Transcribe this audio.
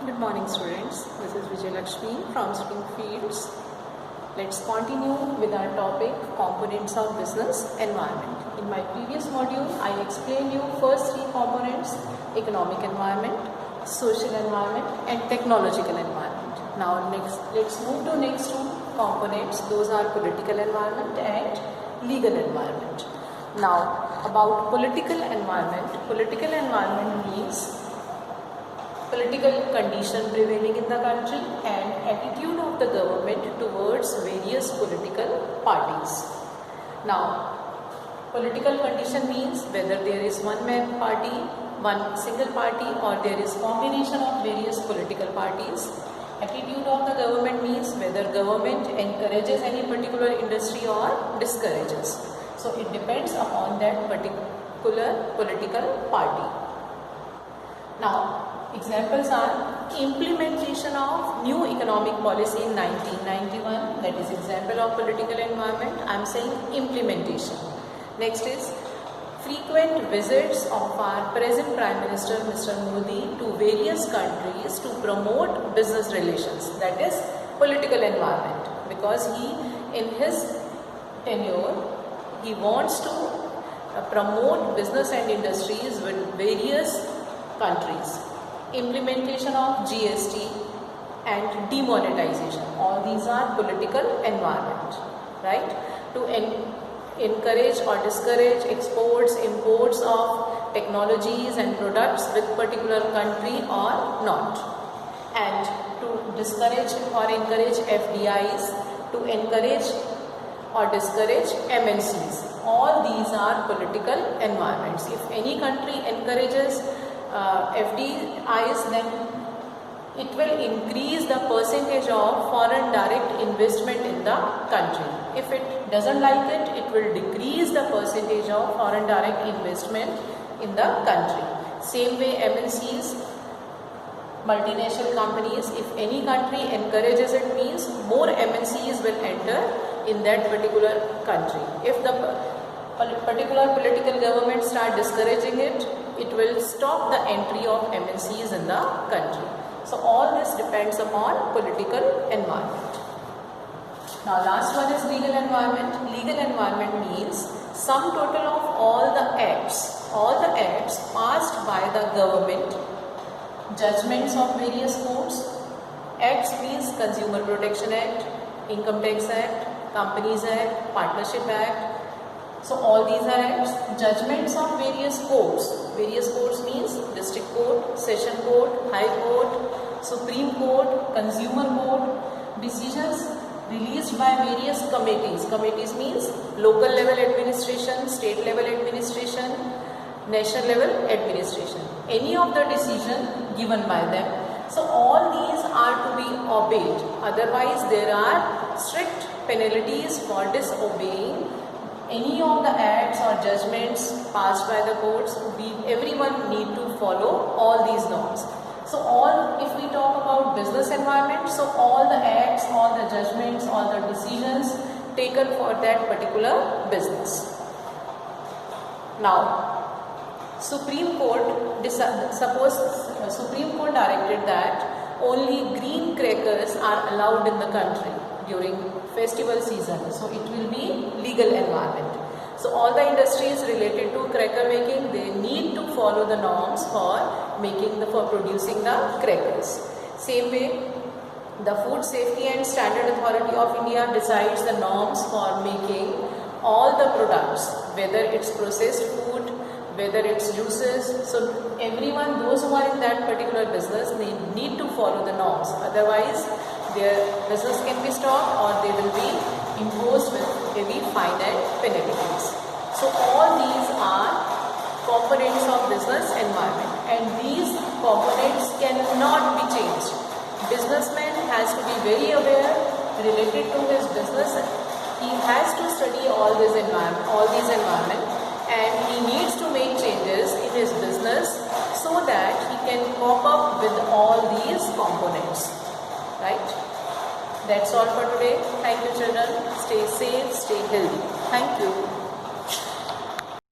Good morning students, this is Vijay Lakshmi from Spring Fields. Let's continue with our topic components of business environment. In my previous module, I explained you first three components: economic environment, social environment and technological environment. Now let's move to next two components. Those are political environment and legal environment. Now about political environment means political condition prevailing in the country and attitude of the government towards various political parties. Now, political condition means whether there is one party, one single party, or there is combination of various political parties. Attitude of the government means whether government encourages any particular industry or discourages. So it depends upon that particular political party. Now, examples are implementation of new economic policy in 1991, that is example of political environment. I am saying implementation. Next is frequent visits of our present Prime Minister Mr. Modi to various countries to promote business relations, that is political environment, because in his tenure he wants to promote business and industries with various countries. Implementation of GST and demonetization, all these are political environment, right? To encourage or discourage exports, imports of technologies and products with particular country or not, and to discourage or encourage FDIs, to encourage or discourage MNCs. All these are political environments. If any country encourages FDIs, then it will increase the percentage of foreign direct investment in the country. If it doesn't like it, it will decrease the percentage of foreign direct investment in the country. Same way MNCs, multinational companies, if any country encourages it, means more MNCs will enter in that particular country. If the particular political government start discouraging it, it will stop the entry of MNCs in the country. So all this depends upon political environment. Now last one is legal environment. Legal environment means sum total of all the acts passed by the government, judgments of various courts. Acts means Consumer Protection Act, Income Tax Act, Companies Act, Partnership Act. So all these are acts. Judgments of various courts. Various courts means District Court, Session Court, High Court, Supreme Court, Consumer Court. Decisions released by various committees. Committees means local level administration, state level administration, national level administration. Any of the decision given by them. So all these are to be obeyed. Otherwise there are strict penalties for disobeying any of the acts or judgments passed by the courts. Everyone need to follow all these norms. So if we talk about business environment, so all the acts, all the judgments, all the decisions taken for that particular business. Now, Supreme Court directed that only green crackers are allowed in the country during festival season, so it will be legal environment. So all the industries related to cracker making, they need to follow the norms for producing the crackers. Same way, the Food Safety and Standard Authority of India decides the norms for making all the products, whether it's processed food, whether it's juices. So everyone, those who are in that particular business, they need to follow the norms. Otherwise, their business can be stopped or they will be imposed with heavy fine and penalties. So all these are components of business environment, and these components cannot be changed. Businessman has to be very aware related to his business. He has to study all these environment, and he needs to make changes in his business so that he can cope up with all these components. Right? That's all for today. Thank you children. Stay safe, stay healthy. Thank you.